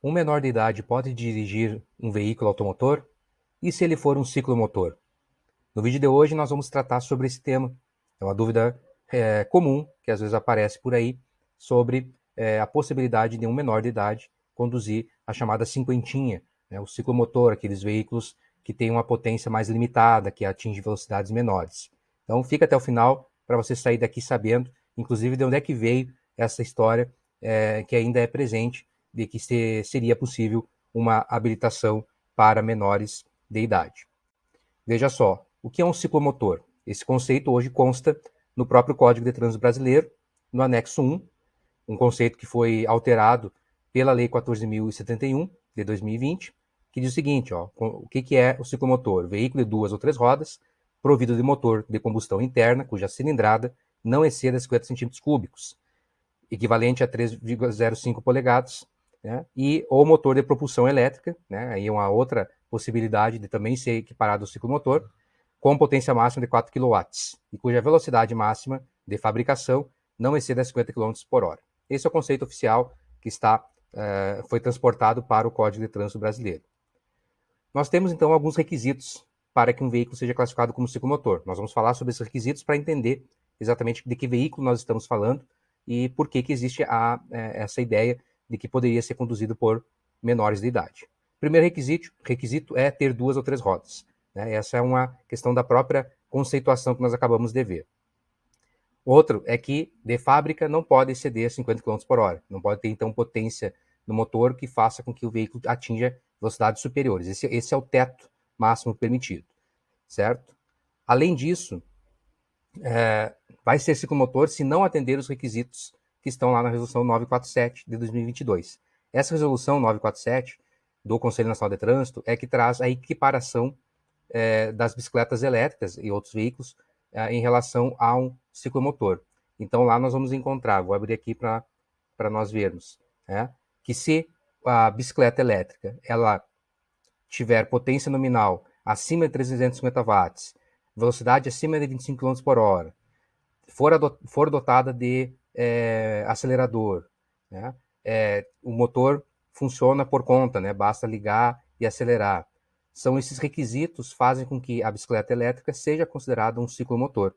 Um menor de idade pode dirigir um veículo automotor? E se ele for um ciclomotor? No vídeo de hoje nós vamos tratar sobre esse tema. É uma dúvida comum que às vezes aparece por aí sobre a possibilidade de um menor de idade conduzir a chamada cinquentinha, né, o ciclomotor, aqueles veículos que têm uma potência mais limitada, que atinge velocidades menores. Então fica até o final para você sair daqui sabendo, inclusive, de onde é que veio essa história que ainda é presente, de que seria possível uma habilitação para menores de idade. Veja só, o que é um ciclomotor? Esse conceito hoje consta no próprio Código de Trânsito Brasileiro, no anexo 1, um conceito que foi alterado pela Lei 14.071, de 2020, que diz o seguinte, ó, o que é o ciclomotor? Veículo de 2 ou 3 rodas, provido de motor de combustão interna, cuja cilindrada não exceda 50 centímetros cúbicos, equivalente a 3,05 polegadas, né? E ou motor de propulsão elétrica, né? Aí é uma outra possibilidade de também ser equiparado ao ciclomotor, com potência máxima de 4 kW, e cuja velocidade máxima de fabricação não exceda 50 km por hora. Esse é o conceito oficial que foi transportado para o Código de Trânsito Brasileiro. Nós temos, então, alguns requisitos para que um veículo seja classificado como ciclomotor. Nós vamos falar sobre esses requisitos para entender exatamente de que veículo nós estamos falando e por que existe essa ideia de que poderia ser conduzido por menores de idade. Primeiro requisito é ter 2 ou 3 rodas. Né? Essa é uma questão da própria conceituação que nós acabamos de ver. Outro é que, de fábrica, não pode exceder 50 km por hora. Não pode ter, então, potência no motor que faça com que o veículo atinja velocidades superiores. Esse é o teto máximo permitido, certo? Além disso, vai ser ciclomotor se não atender os requisitos que estão lá na Resolução 947 de 2022. Essa Resolução 947 do Conselho Nacional de Trânsito é que traz a equiparação das bicicletas elétricas e outros veículos em relação a um ciclomotor. Então lá nós vamos encontrar, vou abrir aqui para nós vermos, né, que se a bicicleta elétrica ela tiver potência nominal acima de 350 watts, velocidade acima de 25 km por hora, for dotada de acelerador, né, o motor funciona por conta, né, basta ligar e acelerar. São esses requisitos que fazem com que a bicicleta elétrica seja considerada um ciclomotor.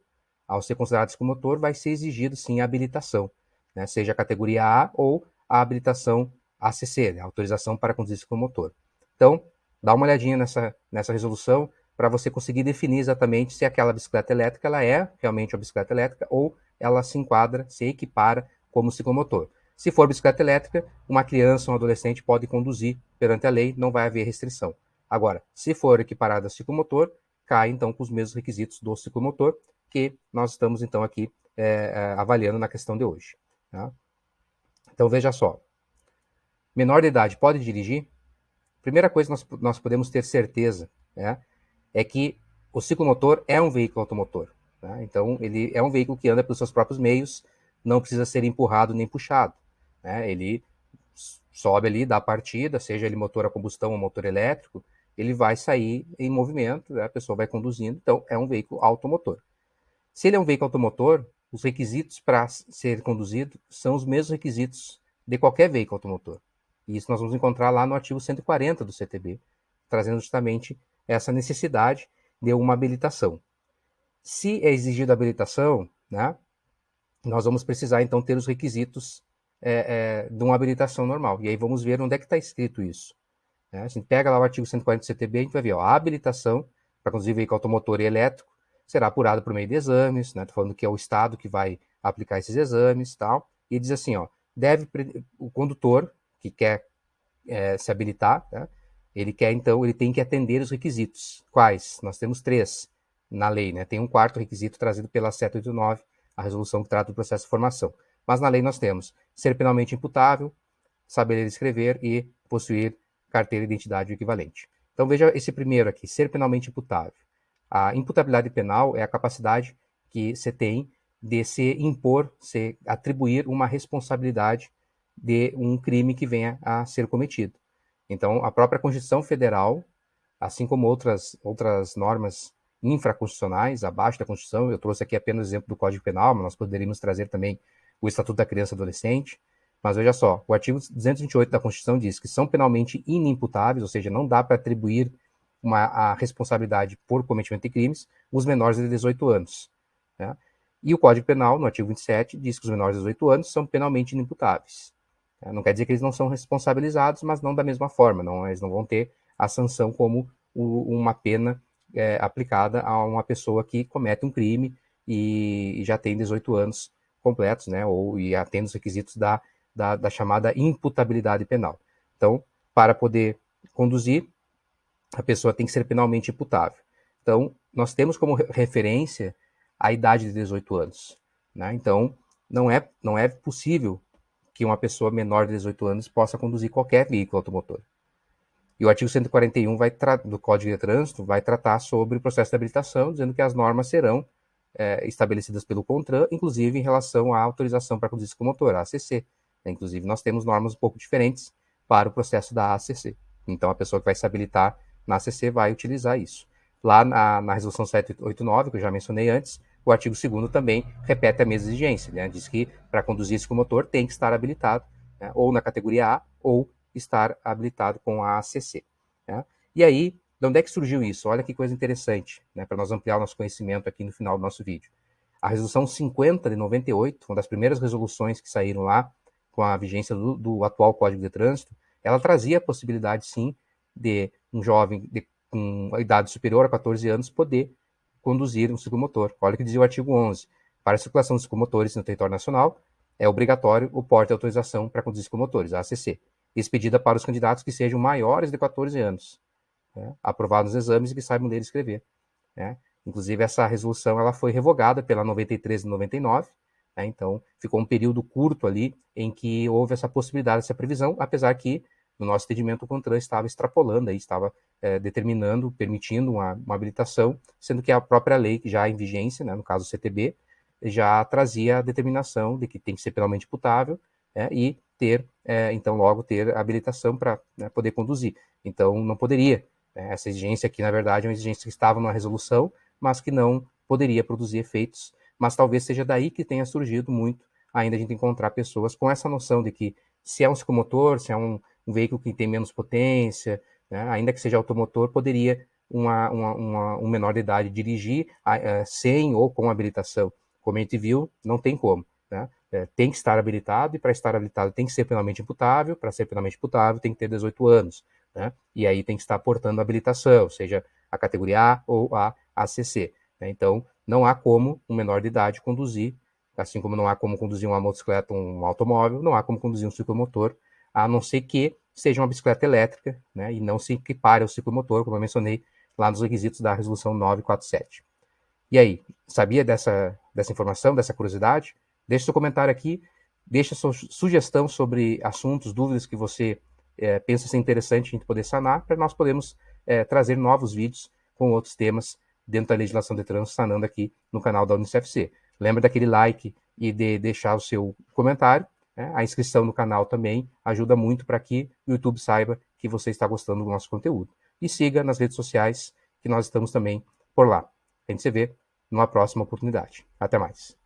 Ao ser considerado ciclomotor, vai ser exigido sim a habilitação, né, seja a categoria A ou a habilitação ACC, né, autorização para conduzir ciclomotor. Então, dá uma olhadinha nessa resolução para você conseguir definir exatamente se aquela bicicleta elétrica ela é realmente uma bicicleta elétrica ou ela se enquadra, se equipara como ciclomotor. Se for bicicleta elétrica, uma criança, um adolescente pode conduzir perante a lei, não vai haver restrição. Agora, se for equiparada a ciclomotor, cai então com os mesmos requisitos do ciclomotor que nós estamos então aqui avaliando na questão de hoje. Tá? Então veja só, menor de idade pode dirigir? Primeira coisa que nós podemos ter certeza, né, é que o ciclomotor é um veículo automotor. Né? Então ele é um veículo que anda pelos seus próprios meios, não precisa ser empurrado nem puxado. Né? Ele sobe ali, dá partida, seja ele motor a combustão ou motor elétrico, ele vai sair em movimento, né? A pessoa vai conduzindo, então é um veículo automotor. Se ele é um veículo automotor, os requisitos para ser conduzido são os mesmos requisitos de qualquer veículo automotor. E isso nós vamos encontrar lá no artigo 140 do CTB, trazendo justamente essa necessidade de uma habilitação. Se é exigida a habilitação, né, nós vamos precisar então ter os requisitos de uma habilitação normal. E aí vamos ver onde é que está escrito isso. Né? A gente pega lá o artigo 140 do CTB, a gente vai ver, ó, a habilitação para conduzir veículo automotor e elétrico será apurada por meio de exames, né? Tô falando que é o Estado que vai aplicar esses exames, tal. E diz assim, ó, o condutor que quer se habilitar, né? Ele tem que atender os requisitos. Quais? Nós temos 3 na lei, né? Tem um quarto requisito trazido pela 789, a resolução que trata do processo de formação. Mas na lei nós temos ser penalmente imputável, saber ler e escrever e possuir carteira de identidade equivalente. Então veja esse primeiro aqui, ser penalmente imputável. A imputabilidade penal é a capacidade que você tem de se impor, se atribuir uma responsabilidade de um crime que venha a ser cometido. Então, a própria Constituição Federal, assim como outras normas infraconstitucionais abaixo da Constituição, eu trouxe aqui apenas o exemplo do Código Penal, mas nós poderíamos trazer também o Estatuto da Criança e Adolescente, Mas veja só, o artigo 228 da Constituição diz que são penalmente inimputáveis, ou seja, não dá para atribuir a responsabilidade por cometimento de crimes os menores de 18 anos. Né? E o Código Penal, no artigo 27, diz que os menores de 18 anos são penalmente inimputáveis. Não quer dizer que eles não são responsabilizados, mas não da mesma forma, eles não vão ter a sanção como uma pena aplicada a uma pessoa que comete um crime e já tem 18 anos completos, né, e atende os requisitos da chamada imputabilidade penal. Então, para poder conduzir, a pessoa tem que ser penalmente imputável. Então, nós temos como referência a idade de 18 anos. Né? Então, não é possível que uma pessoa menor de 18 anos possa conduzir qualquer veículo automotor. E o artigo 141 do Código de Trânsito vai tratar sobre o processo de habilitação, dizendo que as normas serão estabelecidas pelo CONTRAN, inclusive em relação à autorização para conduzir ciclomotor, a ACC. Inclusive, nós temos normas um pouco diferentes para o processo da ACC. Então, a pessoa que vai se habilitar na ACC vai utilizar isso. Lá na Resolução 789, que eu já mencionei antes, o artigo 2º também repete a mesma exigência. Né? Diz que para conduzir ciclomotor tem que estar habilitado, né? ou na categoria A, ou estar habilitado com a ACC. Né? E aí, de onde é que surgiu isso? Olha que coisa interessante, né, para nós ampliar o nosso conhecimento aqui no final do nosso vídeo. A Resolução 50 de 98, uma das primeiras resoluções que saíram lá, com a vigência do atual Código de Trânsito, ela trazia a possibilidade, sim, de um jovem com a idade superior a 14 anos poder conduzir um ciclomotor. Olha o que dizia o artigo 11. Para a circulação de ciclomotores no território nacional, é obrigatório o porte de autorização para conduzir ciclomotores, a ACC, expedida para os candidatos que sejam maiores de 14 anos. Né, aprovados nos exames e que saibam ler e escrever. Né? Inclusive, essa resolução ela foi revogada pela 93 de 99, né? Então ficou um período curto ali em que houve essa possibilidade, essa previsão, apesar que, no nosso entendimento, o CONTRAN estava extrapolando, estava determinando, permitindo uma habilitação, sendo que a própria lei, que já em vigência, né, no caso o CTB, já trazia a determinação de que tem que ser penalmente imputável, e ter, então, logo ter habilitação para, né, poder conduzir. Então, não poderia. Essa exigência aqui, na verdade, é uma exigência que estava na resolução, mas que não poderia produzir efeitos. Mas talvez seja daí que tenha surgido muito ainda a gente encontrar pessoas com essa noção de que se é um ciclomotor, se é um veículo que tem menos potência, né, ainda que seja automotor, poderia um menor de idade dirigir sem ou com habilitação. Como a gente viu, não tem como. Né? Tem que estar habilitado, e para estar habilitado tem que ser penalmente imputável, para ser penalmente imputável tem que ter 18 anos. Né? E aí tem que estar portando habilitação, seja a categoria A ou a ACC. Né? Então, não há como um menor de idade conduzir, assim como não há como conduzir uma motocicleta, um automóvel, não há como conduzir um ciclomotor, a não ser que seja uma bicicleta elétrica, né? E não se equipare ao ciclomotor, como eu mencionei lá nos requisitos da Resolução 947. E aí, sabia dessa informação, dessa curiosidade? Deixe seu comentário aqui, deixe sua sugestão sobre assuntos, dúvidas que você pensa ser interessante a gente poder sanar, para nós podermos trazer novos vídeos com outros temas dentro da legislação de trânsito, sanando aqui no canal da UnicefC. Lembra daquele like e de deixar o seu comentário. Né? A inscrição no canal também ajuda muito para que o YouTube saiba que você está gostando do nosso conteúdo. E siga nas redes sociais, que nós estamos também por lá. A gente se vê numa próxima oportunidade. Até mais.